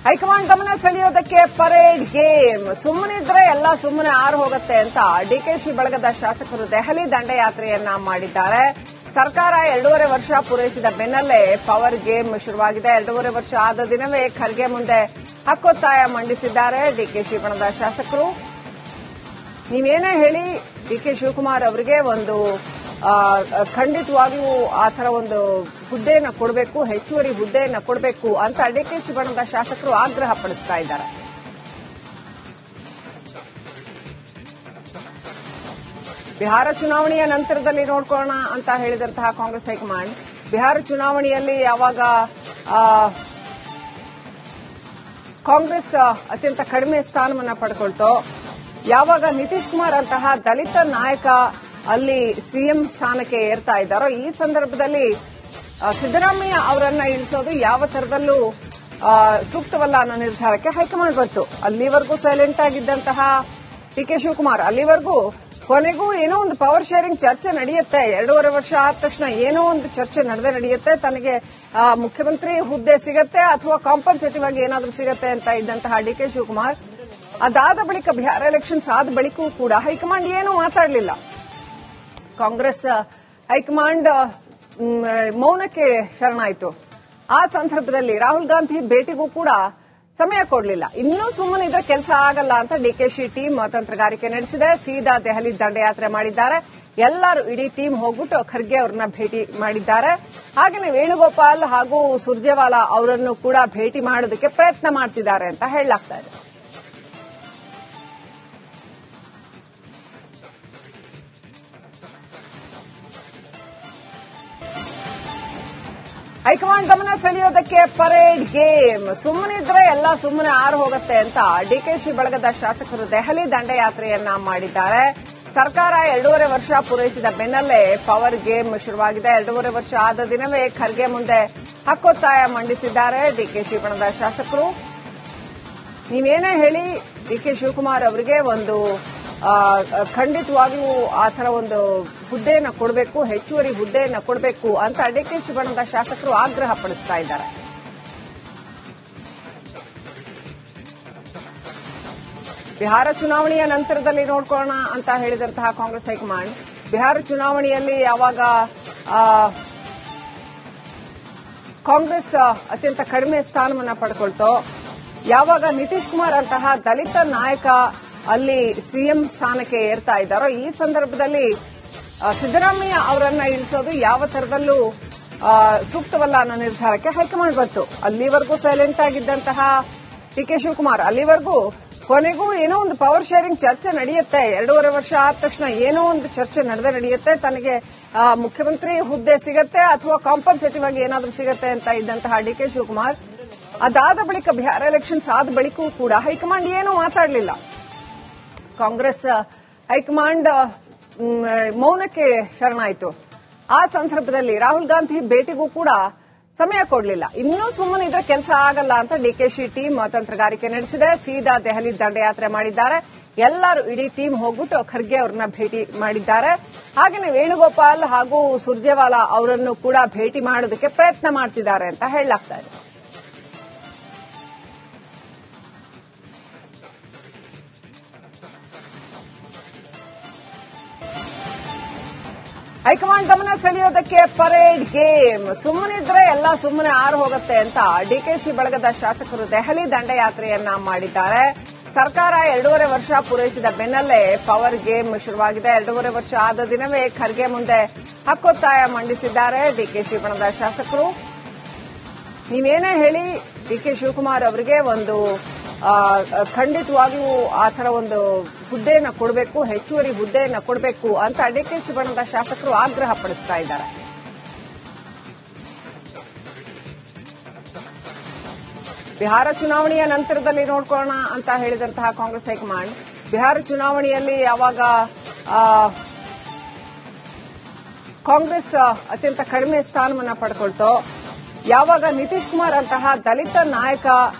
High command ಗಮನ ಸೆಳೆಯೋದಕ್ಕೆ parade game. ಸುಮ್ಮನಿದ್ರೆ ಎಲ್ಲ ಸುಮ್ಮನೆ ಆರು ಹೋಗುತ್ತೆ ಅಂತ ಡಿಕೆಶಿ ಬಳಗದ ಶಾಸಕರು ದೆಹಲಿ ದಂಡಯಾತ್ರೆಯನ್ನ ಮಾಡಿದ್ದಾರೆ. ಸರ್ಕಾರ 2.5 ವರ್ಷ ಪೂರೈಸಿದ ಬೆನ್ನಲ್ಲೇ ಪವರ್ ಗೇಮ್ ಶುರುವಾಗಿದೆ. 2.5 ವರ್ಷ ಆದ ದಿನವೇ ಖರ್ಗೆ ಮುಂದೆ ಹಕ್ಕೊತ್ತಾಯ ಮಂಡಿಸಿದ್ದಾರೆ ಡಿಕೆಶಿ ಬಣದ ಶಾಸಕರು. ನೀವೇನೇ ಹೇಳಿ ಡಿಕೆ ಶಿವಕುಮಾರ್ ಅವರಿಗೆ ಒಂದು ಖಂಡಿತವಾಗ್ಲೂ ಆ ಥರ ಒಂದು ಹುದ್ದೆಯನ್ನು ಕೊಡಬೇಕು, ಹೆಚ್ಚುವರಿ ಹುದ್ದೆಯನ್ನು ಕೊಡಬೇಕು ಅಂತ ಡಿಕೆಶಿ ಬಣದ ಶಾಸಕರು ಆಗ್ರಹ ಪಡಿಸ್ತಾ ಇದ್ದಾರೆ. ಬಿಹಾರ ಚುನಾವಣೆಯ ನಂತರದಲ್ಲಿ ನೋಡ್ಕೊಳ್ಳೋಣ ಅಂತ ಹೇಳಿದಂತಹ ಕಾಂಗ್ರೆಸ್ ಹೈಕಮಾಂಡ್ ಬಿಹಾರ ಚುನಾವಣೆಯಲ್ಲಿ ಯಾವಾಗ ಕಾಂಗ್ರೆಸ್ ಅತ್ಯಂತ ಕಡಿಮೆ ಸ್ಥಾನವನ್ನು ಪಡ್ಕೊಳ್ತೋ, ಯಾವಾಗ ನಿತೀಶ್ ಕುಮಾರ್ ಅಂತಹ ದಲಿತ ನಾಯಕ ಅಲ್ಲಿ ಸಿಎಂ ಸ್ಥಾನಕ್ಕೆ ಏರ್ತಾ ಇದ್ದಾರೋ, ಈ ಸಂದರ್ಭದಲ್ಲಿ ಸಿದ್ದರಾಮಯ್ಯ ಅವರನ್ನ ಇಳಿಸೋದು ಯಾವ ತರದಲ್ಲೂ ಸೂಕ್ತವಲ್ಲ ಅನ್ನೋ ನಿರ್ಧಾರಕ್ಕೆ ಹೈಕಮಾಂಡ್ ಬಂತು. ಅಲ್ಲಿವರೆಗೂ ಸೈಲೆಂಟ್ ಆಗಿದ್ದಂತಹ ಡಿಕೆ ಶಿವಕುಮಾರ್ ಅಲ್ಲಿವರೆಗೂ ಕೊನೆಗೂ ಏನೋ ಒಂದು ಪವರ್ ಶೇರಿಂಗ್ ಚರ್ಚೆ ನಡೆಯುತ್ತೆ, 2.5 ವರ್ಷ ಆದ ತಕ್ಷಣ ಏನೋ ಒಂದು ಚರ್ಚೆ ನಡೆಯುತ್ತೆ, ತನಗೆ ಮುಖ್ಯಮಂತ್ರಿ ಹುದ್ದೆ ಸಿಗತ್ತೆ ಅಥವಾ ಕಾಂಪನ್ಸೇಟಿವ್ ಆಗಿ ಏನಾದರೂ ಸಿಗತ್ತೆ ಅಂತ ಇದ್ದಂತಹ ಡಿಕೆ ಶಿವಕುಮಾರ್ ಅದಾದ ಬಳಿಕ ಬಿಹಾರ ಎಲೆಕ್ಷನ್ಸ್ ಆದ ಬಳಿಕವೂ ಕೂಡ ಹೈಕಮಾಂಡ್ ಏನೂ ಮಾತಾಡಲಿಲ್ಲ. ಕಾಂಗ್ರೆಸ್ ಹೈಕಮಾಂಡ್ ಮೌನಕ್ಕೆ ಶರಣಾಯಿತು. ಆ ಸಂದರ್ಭದಲ್ಲಿ ರಾಹುಲ್ ಗಾಂಧಿ ಭೇಟಿಗೂ ಕೂಡ ಸಮಯ ಕೊಡಲಿಲ್ಲ. ಇನ್ನೂ ಸುಮ್ಮನೆ ಇದ್ರೆ ಕೆಲಸ ಆಗಲ್ಲ ಅಂತ ಡಿಕೆಶಿ ಟೀಮ್ ತಂತ್ರಗಾರಿಕೆ ನಡೆಸಿದೆ. ಸೀದಾ ದೆಹಲಿ ದಂಡಯಾತ್ರೆ ಮಾಡಿದ್ದಾರೆ. ಎಲ್ಲರೂ ಇಡೀ ಟೀಮ್ ಹೋಗ್ಬಿಟ್ಟು ಖರ್ಗೆ ಅವರನ್ನ ಭೇಟಿ ಮಾಡಿದ್ದಾರೆ. ಹಾಗೆಯೇ ವೇಣುಗೋಪಾಲ್ ಹಾಗೂ ಸುರ್ಜೇವಾಲಾ ಅವರನ್ನು ಕೂಡ ಭೇಟಿ ಮಾಡೋದಕ್ಕೆ ಪ್ರಯತ್ನ ಮಾಡ್ತಿದ್ದಾರೆ ಅಂತ ಹೇಳಲಾಗ್ತಾ ಇದೆ. ಹೈಕಮಾಂಡ್ ಗಮನ ಸೆಳೆಯೋದಕ್ಕೆ ಪರೇಡ್ ಗೇಮ್. ಸುಮ್ಮನಿದ್ರೆ ಎಲ್ಲ ಸುಮ್ಮನೆ ಆರು ಹೋಗುತ್ತೆ ಅಂತ ಡಿಕೆಶಿ ಬಳಗದ ಶಾಸಕರು ದೆಹಲಿ ದಂಡಯಾತ್ರೆಯನ್ನ ಮಾಡಿದ್ದಾರೆ. ಸರ್ಕಾರ 2.5 ವರ್ಷ ಪೂರೈಸಿದ ಬೆನ್ನಲ್ಲೇ ಪವರ್ ಗೇಮ್ ಶುರುವಾಗಿದೆ. 2.5 ವರ್ಷ ಆದ ದಿನವೇ ಖರ್ಗೆ ಮುಂದೆ ಹಕ್ಕೊತ್ತಾಯ ಮಂಡಿಸಿದ್ದಾರೆ ಡಿಕೆಶಿ ಬಣದ ಶಾಸಕರು. ನೀವೇನೇ ಹೇಳಿ ಡಿಕೆ ಶಿವಕುಮಾರ್ ಅವರಿಗೆ ಒಂದು ಖಂಡಿತವಾಗ್ಲೂ ಆ ಥರ ಒಂದು ಹುದ್ದೆಯನ್ನು ಕೊಡಬೇಕು, ಹೆಚ್ಚುವರಿ ಹುದ್ದೆಯನ್ನು ಕೊಡಬೇಕು ಅಂತ ಡಿಕೆಶಿ ಬಣದ ಶಾಸಕರು ಆಗ್ರಹ ಪಡಿಸ್ತಾ ಇದ್ದಾರೆ. ಬಿಹಾರ ಚುನಾವಣೆಯ ನಂತರದಲ್ಲಿ ನೋಡ್ಕೊಳ್ಳೋಣ ಅಂತ ಹೇಳಿದಂತಹ ಕಾಂಗ್ರೆಸ್ ಹೈಕಮಾಂಡ್ ಬಿಹಾರ ಚುನಾವಣೆಯಲ್ಲಿ ಯಾವಾಗ ಕಾಂಗ್ರೆಸ್ ಅತ್ಯಂತ ಕಡಿಮೆ ಸ್ಥಾನವನ್ನು ಪಡ್ಕೊಳ್ತೋ, ಯಾವಾಗ ನಿತೀಶ್ ಕುಮಾರ್ ಅಂತಹ ದಲಿತ ನಾಯಕ ಅಲ್ಲಿ ಸಿಎಂ ಸ್ಥಾನಕ್ಕೆ ಏರ್ತಾ ಇದ್ದಾರೋ, ಈ ಸಂದರ್ಭದಲ್ಲಿ ಸಿದ್ದರಾಮಯ್ಯ ಅವರನ್ನ ಇಳಿಸೋದು ಯಾವ ತರದಲ್ಲೂ ಸೂಕ್ತವಲ್ಲ ಅನ್ನೋ ನಿರ್ಧಾರಕ್ಕೆ ಹೈಕಮಾಂಡ್ ಬಂತು. ಅಲ್ಲಿವರೆಗೂ ಸೈಲೆಂಟ್ ಆಗಿದ್ದಂತಹ ಡಿಕೆ ಶಿವಕುಮಾರ್ ಅಲ್ಲಿವರೆಗೂ ಕೊನೆಗೂ ಏನೋ ಒಂದು ಪವರ್ ಶೇರಿಂಗ್ ಚರ್ಚೆ ನಡೆಯುತ್ತೆ, 2.5 ವರ್ಷ ಆದ ತಕ್ಷಣ ಏನೋ ಒಂದು ಚರ್ಚೆ ನಡೆಯುತ್ತೆ, ತನಗೆ ಮುಖ್ಯಮಂತ್ರಿ ಹುದ್ದೆ ಸಿಗತ್ತೆ ಅಥವಾ ಕಾಂಪನ್ಸೇಟಿವ್ ಆಗಿ ಏನಾದರೂ ಸಿಗತ್ತೆ ಅಂತ ಇದ್ದಂತಹ ಡಿಕೆ ಶಿವಕುಮಾರ್ ಅದಾದ ಬಳಿಕ ಬಿಹಾರ ಎಲೆಕ್ಷನ್ಸ್ ಆದ ಬಳಿಕವೂ ಕೂಡ ಹೈಕಮಾಂಡ್ ಏನೂ ಮಾತಾಡಲಿಲ್ಲ. ಕಾಂಗ್ರೆಸ್ ಹೈಕಮಾಂಡ್ ಮೌನಕ್ಕೆ ಶರಣಾಯಿತು. ಆ ಸಂದರ್ಭದಲ್ಲಿ ರಾಹುಲ್ ಗಾಂಧಿ ಭೇಟಿಗೂ ಕೂಡ ಸಮಯ ಕೊಡಲಿಲ್ಲ. ಇನ್ನೂ ಸುಮ್ಮನೆ ಇದ್ರೆ ಕೆಲಸ ಆಗಲ್ಲ ಅಂತ ಡಿಕೆಶಿ ಟೀಮ್ ತಂತ್ರಗಾರಿಕೆ ನಡೆಸಿದೆ. ಸೀದಾ ದೆಹಲಿ ದಂಡಯಾತ್ರೆ ಮಾಡಿದ್ದಾರೆ. ಎಲ್ಲರೂ ಇಡೀ ಟೀಮ್ ಹೋಗ್ಬಿಟ್ಟು ಖರ್ಗೆ ಅವರನ್ನ ಭೇಟಿ ಮಾಡಿದ್ದಾರೆ. ಹಾಗೆಯೇ ವೇಣುಗೋಪಾಲ್ ಹಾಗೂ ಸುರ್ಜೇವಾಲಾ ಅವರನ್ನು ಕೂಡ ಭೇಟಿ ಮಾಡೋದಕ್ಕೆ ಪ್ರಯತ್ನ ಮಾಡ್ತಿದ್ದಾರೆ ಅಂತ ಹೇಳಲಾಗ್ತಾ ಇದೆ. ಹೈಕಮಾಂಡ್ ಗಮನ ಸೆಳೆಯೋದಕ್ಕೆ ಪರೇಡ್ ಗೇಮ್. ಸುಮ್ಮನಿದ್ರೆ ಎಲ್ಲ ಸುಮ್ಮನೆ ಆರು ಹೋಗುತ್ತೆ ಅಂತ ಡಿಕೆಶಿ ಬಳಗದ ಶಾಸಕರು ದೆಹಲಿ ದಂಡಯಾತ್ರೆಯನ್ನ ಮಾಡಿದ್ದಾರೆ. ಸರ್ಕಾರ 2.5 ವರ್ಷ ಪೂರೈಸಿದ ಬೆನ್ನಲ್ಲೇ ಪವರ್ ಗೇಮ್ ಶುರುವಾಗಿದೆ. 2.5 ವರ್ಷ ಆದ ದಿನವೇ ಖರ್ಗೆ ಮುಂದೆ ಹಕ್ಕೊತ್ತಾಯ ಮಂಡಿಸಿದ್ದಾರೆ ಡಿಕೆಶಿ ಬಣದ ಶಾಸಕರು. ನೀವೇನೇ ಹೇಳಿ ಡಿಕೆ ಶಿವಕುಮಾರ್ ಅವರಿಗೆ ಒಂದು ಖಂಡಿತವಾಗ್ಲೂ ಆ ಥರ ಒಂದು ಹುದ್ದೆಯನ್ನು ಕೊಡಬೇಕು, ಹೆಚ್ಚುವರಿ ಹುದ್ದೆಯನ್ನು ಕೊಡಬೇಕು ಅಂತ ಡಿಕೆಶಿ ಬಣದ ಶಾಸಕರು ಆಗ್ರಹ ಪಡಿಸ್ತಾ ಇದ್ದಾರೆ. ಬಿಹಾರ ಚುನಾವಣೆಯ ನಂತರದಲ್ಲಿ ನೋಡ್ಕೊಳ್ಳೋಣ ಅಂತ ಹೇಳಿದಂತಹ ಕಾಂಗ್ರೆಸ್ ಹೈಕಮಾಂಡ್ ಬಿಹಾರ ಚುನಾವಣೆಯಲ್ಲಿ ಯಾವಾಗ ಕಾಂಗ್ರೆಸ್ ಅತ್ಯಂತ ಕಡಿಮೆ ಸ್ಥಾನವನ್ನು ಪಡ್ಕೊಳ್ತೋ, ಯಾವಾಗ ನಿತೀಶ್ ಕುಮಾರ್ ಅಂತಹ ದಲಿತ ನಾಯಕ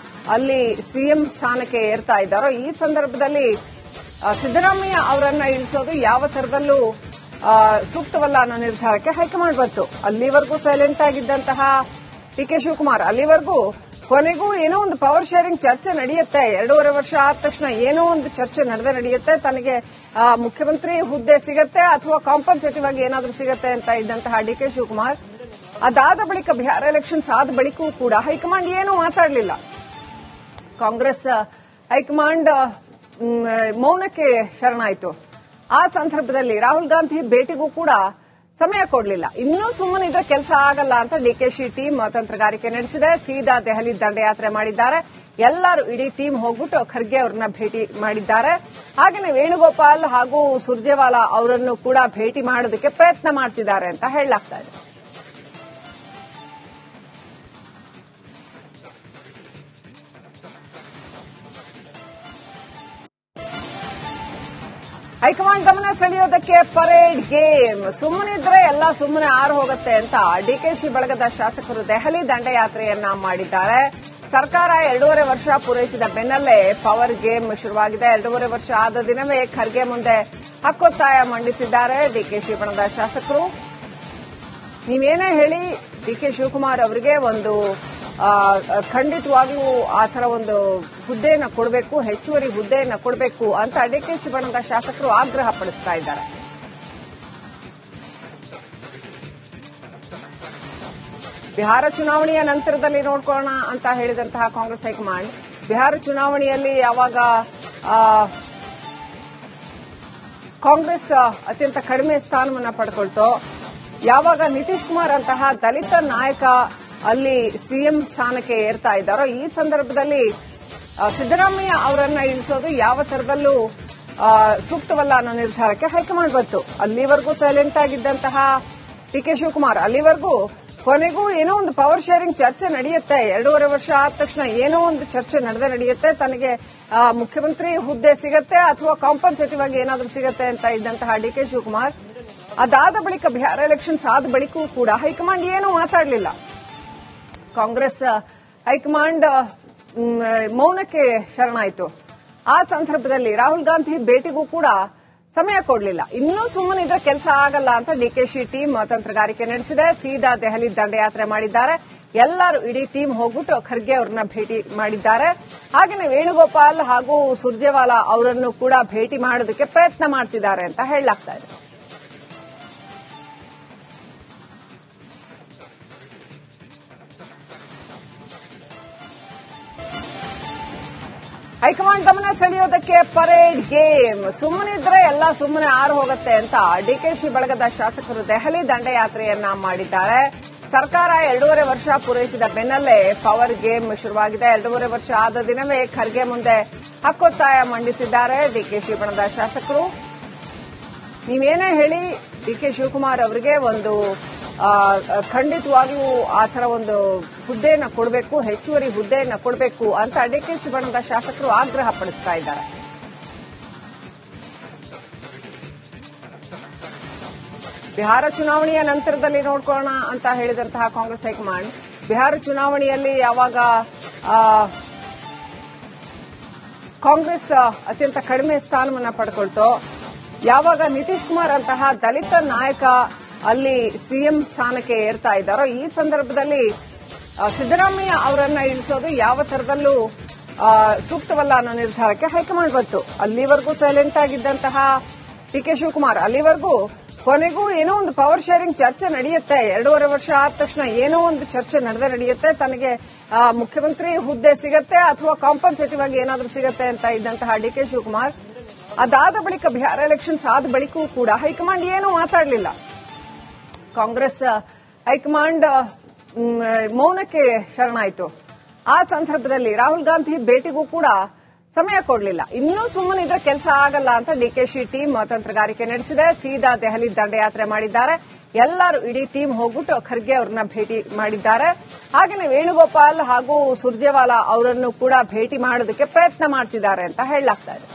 ಅಲ್ಲಿ ಸಿಎಂ ಸ್ಥಾನಕ್ಕೆ ಏರ್ತಾ ಇದ್ದಾರೋ, ಈ ಸಂದರ್ಭದಲ್ಲಿ ಸಿದ್ದರಾಮಯ್ಯ ಅವರನ್ನ ಇಳಿಸೋದು ಯಾವ ತರದಲ್ಲೂ ಸೂಕ್ತವಲ್ಲ ಅನ್ನೋ ನಿರ್ಧಾರಕ್ಕೆ ಹೈಕಮಾಂಡ್ ಬಂತು. ಅಲ್ಲಿವರೆಗೂ ಸೈಲೆಂಟ್ ಆಗಿದ್ದಂತಹ ಡಿಕೆ ಶಿವಕುಮಾರ್ ಅಲ್ಲಿವರೆಗೂ ಕೊನೆಗೂ ಏನೋ ಒಂದು ಪವರ್ ಶೇರಿಂಗ್ ಚರ್ಚೆ ನಡೆಯುತ್ತೆ. 2.5 ವರ್ಷ ಆದ ತಕ್ಷಣ ಏನೋ ಒಂದು ಚರ್ಚೆ ನಡೆಯುತ್ತೆ. ತನಗೆ ಮುಖ್ಯಮಂತ್ರಿ ಹುದ್ದೆ ಸಿಗತ್ತೆ ಅಥವಾ ಕಾಂಪನ್ಸೇಟಿವ್ ಆಗಿ ಏನಾದ್ರೂ ಸಿಗತ್ತೆ ಅಂತ ಇದ್ದಂತಹ ಡಿ ಕೆ ಶಿವಕುಮಾರ್ ಅದಾದ ಬಳಿಕ ಬಿಹಾರ ಎಲೆಕ್ಷನ್ಸ್ ಆದ ಬಳಿಕವೂ ಕೂಡ ಹೈಕಮಾಂಡ್ ಏನೂ ಮಾತಾಡಲಿಲ್ಲ. ಕಾಂಗ್ರೆಸ್ ಹೈಕಮಾಂಡ್ ಮೌನಕ್ಕೆ ಶರಣಾಯಿತು. ಆ ಸಂದರ್ಭದಲ್ಲಿ ರಾಹುಲ್ ಗಾಂಧಿ ಭೇಟಿಗೂ ಕೂಡ ಸಮಯ ಕೊಡಲಿಲ್ಲ. ಇನ್ನೂ ಸುಮ್ಮನಿದ್ರೆ ಕೆಲಸ ಆಗಲ್ಲ ಅಂತ ಡಿಕೆಶಿ ಟೀಮ್ ತಂತ್ರಗಾರಿಕೆ ನಡೆಸಿದೆ. ಸೀದಾ ದೆಹಲಿ ದಂಡಯಾತ್ರೆ ಮಾಡಿದ್ದಾರೆ. ಎಲ್ಲರೂ ಇಡೀ ಟೀಮ್ ಹೋಗ್ಬಿಟ್ಟು ಖರ್ಗೆ ಅವರನ್ನ ಭೇಟಿ ಮಾಡಿದ್ದಾರೆ. ಹಾಗೆಯೇ ವೇಣುಗೋಪಾಲ್ ಹಾಗೂ ಸುರ್ಜೇವಾಲಾ ಅವರನ್ನು ಕೂಡ ಭೇಟಿ ಮಾಡೋದಕ್ಕೆ ಪ್ರಯತ್ನ ಮಾಡ್ತಿದ್ದಾರೆ ಅಂತ ಹೇಳಲಾಗ್ತಾ ಇದೆ. ಹೈಕಮಾಂಡ್ ಗಮನ ಸೆಳೆಯೋದಕ್ಕೆ ಪರೇಡ್ ಗೇಮ್. ಸುಮ್ಮನಿದ್ರೆ ಎಲ್ಲ ಸುಮ್ಮನೆ ಆರು ಹೋಗುತ್ತೆ ಅಂತ ಡಿಕೆಶಿ ಬಳಗದ ಶಾಸಕರು ದೆಹಲಿ ದಂಡಯಾತ್ರೆಯನ್ನ ಮಾಡಿದ್ದಾರೆ. ಸರ್ಕಾರ 2.5 ವರ್ಷ ಪೂರೈಸಿದ ಬೆನ್ನಲ್ಲೇ ಪವರ್ ಗೇಮ್ ಶುರುವಾಗಿದೆ. 2.5 ವರ್ಷ ಆದ ದಿನವೇ ಖರ್ಗೆ ಮುಂದೆ ಹಕ್ಕೊತ್ತಾಯ ಮಂಡಿಸಿದ್ದಾರೆ ಡಿಕೆಶಿ ಬಣದ ಶಾಸಕರು. ನೀವೇನೇ ಹೇಳಿ ಡಿಕೆ ಶಿವಕುಮಾರ್ ಅವರಿಗೆ ಒಂದು ಖಂಡಿತವಾಗ್ಲೂ ಆ ಥರ ಒಂದು ಹುದ್ದೆಯನ್ನು ಕೊಡಬೇಕು, ಹೆಚ್ಚುವರಿ ಹುದ್ದೆಯನ್ನು ಕೊಡಬೇಕು ಅಂತ ಡಿಕೆಶಿ ಬಣದ ಶಾಸಕರು ಆಗ್ರಹ ಪಡಿಸ್ತಾ ಇದ್ದಾರೆ. ಬಿಹಾರ ಚುನಾವಣೆಯ ನಂತರದಲ್ಲಿ ನೋಡ್ಕೊಳ್ಳೋಣ ಅಂತ ಹೇಳಿದಂತಹ ಕಾಂಗ್ರೆಸ್ ಹೈಕಮಾಂಡ್ ಬಿಹಾರ ಚುನಾವಣೆಯಲ್ಲಿ ಯಾವಾಗ ಕಾಂಗ್ರೆಸ್ ಅತ್ಯಂತ ಕಡಿಮೆ ಸ್ಥಾನವನ್ನು ಪಡ್ಕೊಳ್ತೋ, ಯಾವಾಗ ನಿತೀಶ್ ಕುಮಾರ್ ಅಂತಹ ದಲಿತ ನಾಯಕ ಅಲ್ಲಿ ಸಿಎಂ ಸ್ಥಾನಕ್ಕೆ ಏರ್ತಾ ಇದ್ದಾರೋ, ಈ ಸಂದರ್ಭದಲ್ಲಿ ಸಿದ್ದರಾಮಯ್ಯ ಅವರನ್ನ ಇಳಿಸೋದು ಯಾವ ತರದಲ್ಲೂ ಸೂಕ್ತವಲ್ಲ ಅನ್ನೋ ನಿರ್ಧಾರಕ್ಕೆ ಹೈಕಮಾಂಡ್ ಬಂತು. ಅಲ್ಲಿವರೆಗೂ ಸೈಲೆಂಟ್ ಆಗಿದ್ದಂತಹ ಡಿಕೆ ಶಿವಕುಮಾರ್ ಅಲ್ಲಿವರೆಗೂ ಕೊನೆಗೂ ಏನೋ ಒಂದು ಪವರ್ ಶೇರಿಂಗ್ ಚರ್ಚೆ ನಡೆಯುತ್ತೆ. 2.5 ವರ್ಷ ಆದ ತಕ್ಷಣ ಏನೋ ಒಂದು ಚರ್ಚೆ ನಡೆಯುತ್ತೆ. ತನಗೆ ಮುಖ್ಯಮಂತ್ರಿ ಹುದ್ದೆ ಸಿಗತ್ತೆ ಅಥವಾ ಕಾಂಪನ್ಸೇಟಿವ್ ಆಗಿ ಏನಾದ್ರೂ ಸಿಗತ್ತೆ ಅಂತ ಇದ್ದಂತಹ ಡಿಕೆ ಶಿವಕುಮಾರ್ ಅದಾದ ಬಳಿಕ ಬಿಹಾರ ಎಲೆಕ್ಷನ್ಸ್ ಆದ ಬಳಿಕವೂ ಕೂಡ ಹೈಕಮಾಂಡ್ ಏನೂ ಮಾತಾಡಲಿಲ್ಲ. ಕಾಂಗ್ರೆಸ್ ಹೈಕಮಾಂಡ್ ಮೌನಕ್ಕೆ ಶರಣಾಯಿತು. ಆ ಸಂದರ್ಭದಲ್ಲಿ ರಾಹುಲ್ ಗಾಂಧಿ ಭೇಟಿಗೂ ಕೂಡ ಸಮಯ ಕೊಡಲಿಲ್ಲ. ಇನ್ನೂ ಸುಮ್ಮನಿದ್ರೆ ಕೆಲಸ ಆಗಲ್ಲ ಅಂತ ಡಿಕೆಶಿ ಟೀಮ್ ತಂತ್ರಗಾರಿಕೆ ನಡೆಸಿದೆ. ಸೀದಾ ದೆಹಲಿ ದಂಡಯಾತ್ರೆ ಮಾಡಿದ್ದಾರೆ. ಎಲ್ಲರೂ ಇಡೀ ಟೀಮ್ ಹೋಗ್ಬಿಟ್ಟು ಖರ್ಗೆ ಅವರನ್ನ ಭೇಟಿ ಮಾಡಿದ್ದಾರೆ. ಹಾಗೆಯೇ ವೇಣುಗೋಪಾಲ್ ಹಾಗೂ ಸುರ್ಜೇವಾಲಾ ಅವರನ್ನು ಕೂಡ ಭೇಟಿ ಮಾಡೋದಕ್ಕೆ ಪ್ರಯತ್ನ ಮಾಡ್ತಿದ್ದಾರೆ ಅಂತ ಹೇಳಲಾಗ್ತಾ ಇದೆ. ಹೈಕಮಾಂಡ್ ಗಮನ ಸೆಳೆಯೋದಕ್ಕೆ ಪರೇಡ್ ಗೇಮ್. ಸುಮ್ಮನಿದ್ರೆ ಎಲ್ಲ ಸುಮ್ಮನೆ ಆರು ಹೋಗುತ್ತೆ ಅಂತ ಡಿಕೆಶಿ ಬಳಗದ ಶಾಸಕರು ದೆಹಲಿ ದಂಡಯಾತ್ರೆಯನ್ನ ಮಾಡಿದ್ದಾರೆ. ಸರ್ಕಾರ 2.5 ವರ್ಷ ಪೂರೈಸಿದ ಬೆನ್ನಲ್ಲೇ ಪವರ್ ಗೇಮ್ ಶುರುವಾಗಿದೆ. 2.5 ವರ್ಷ ಆದ ದಿನವೇ ಖರ್ಗೆ ಮುಂದೆ ಹಕ್ಕೊತ್ತಾಯ ಮಂಡಿಸಿದ್ದಾರೆ ಡಿಕೆಶಿ ಬಣದ ಶಾಸಕರು. ನೀವೇನೇ ಹೇಳಿ ಡಿಕೆ ಶಿವಕುಮಾರ್ ಅವರಿಗೆ ಒಂದು ಖಂಡಿತವಾಗ್ಲೂ ಆ ಥರ ಒಂದು ಹುದ್ದೆಯನ್ನು ಕೊಡಬೇಕು, ಹೆಚ್ಚುವರಿ ಹುದ್ದೆಯನ್ನು ಕೊಡಬೇಕು ಅಂತ ಡಿಕೆಶಿ ಬಣದ ಶಾಸಕರು ಆಗ್ರಹ ಪಡಿಸ್ತಾ ಇದ್ದಾರೆ. ಬಿಹಾರ ಚುನಾವಣೆಯ ನಂತರದಲ್ಲಿ ನೋಡ್ಕೊಳ್ಳೋಣ ಅಂತ ಹೇಳಿದಂತಹ ಕಾಂಗ್ರೆಸ್ ಹೈಕಮಾಂಡ್ ಬಿಹಾರ ಚುನಾವಣೆಯಲ್ಲಿ ಯಾವಾಗ ಕಾಂಗ್ರೆಸ್ ಅತ್ಯಂತ ಕಡಿಮೆ ಸ್ಥಾನವನ್ನು ಪಡ್ಕೊಳ್ತೋ, ಯಾವಾಗ ನಿತೀಶ್ ಕುಮಾರ್ ಅಂತಹ ದಲಿತ ನಾಯಕ ಅಲ್ಲಿ ಸಿಎಂ ಸ್ಥಾನಕ್ಕೆ ಏರ್ತಾ ಇದ್ದಾರೋ, ಈ ಸಂದರ್ಭದಲ್ಲಿ ಸಿದ್ದರಾಮಯ್ಯ ಅವರನ್ನ ಇಳಿಸೋದು ಯಾವ ತರದಲ್ಲೂ ಸೂಕ್ತವಲ್ಲ ಅನ್ನೋ ನಿರ್ಧಾರಕ್ಕೆ ಹೈಕಮಾಂಡ್ ಬಂತು. ಅಲ್ಲಿವರೆಗೂ ಸೈಲೆಂಟ್ ಆಗಿದ್ದಂತಹ ಡಿಕೆ ಶಿವಕುಮಾರ್ ಅಲ್ಲಿವರೆಗೂ ಕೊನೆಗೂ ಏನೋ ಒಂದು ಪವರ್ ಶೇರಿಂಗ್ ಚರ್ಚೆ ನಡೆಯುತ್ತೆ. 2.5 ವರ್ಷ ಆದ ತಕ್ಷಣ ಏನೋ ಒಂದು ಚರ್ಚೆ ನಡೆಯುತ್ತೆ. ತನಗೆ ಮುಖ್ಯಮಂತ್ರಿ ಹುದ್ದೆ ಸಿಗತ್ತೆ ಅಥವಾ ಕಾಂಪನ್ಸೇಟಿವ್ ಆಗಿ ಏನಾದ್ರೂ ಸಿಗತ್ತೆ ಅಂತ ಇದ್ದಂತಹ ಡಿಕೆ ಶಿವಕುಮಾರ್ ಅದಾದ ಬಳಿಕ ಬಿಹಾರ ಎಲೆಕ್ಷನ್ಸ್ ಆದ ಬಳಿಕವೂ ಕೂಡ ಹೈಕಮಾಂಡ್ ಏನೂ ಮಾತಾಡಲಿಲ್ಲ. ಕಾಂಗ್ರೆಸ್ ಹೈಕಮಾಂಡ್ ಮೌನಕ್ಕೆ ಶರಣಾಯಿತು. ಆ ಸಂದರ್ಭದಲ್ಲಿ ರಾಹುಲ್ ಗಾಂಧಿ ಭೇಟಿಗೂ ಕೂಡ ಸಮಯ ಕೊಡಲಿಲ್ಲ. ಇನ್ನೂ ಸುಮ್ಮನಿದ್ರೆ ಕೆಲಸ ಆಗಲ್ಲ ಅಂತ ಡಿಕೆಶಿ ಟೀಮ್ ತಂತ್ರಗಾರಿಕೆ ನಡೆಸಿದೆ. ಸೀದಾ ದೆಹಲಿ ದಂಡಯಾತ್ರೆ ಮಾಡಿದ್ದಾರೆ. ಎಲ್ಲರೂ ಇಡೀ ಟೀಮ್ ಹೋಗ್ಬಿಟ್ಟು ಖರ್ಗೆ ಅವರನ್ನ ಭೇಟಿ ಮಾಡಿದ್ದಾರೆ. ಹಾಗೆಯೇ ವೇಣುಗೋಪಾಲ್ ಹಾಗೂ ಸುರ್ಜೇವಾಲಾ ಅವರನ್ನು ಕೂಡ ಭೇಟಿ ಮಾಡೋದಕ್ಕೆ ಪ್ರಯತ್ನ ಮಾಡ್ತಿದ್ದಾರೆ ಅಂತ ಹೇಳಲಾಗ್ತಾ ಇದೆ.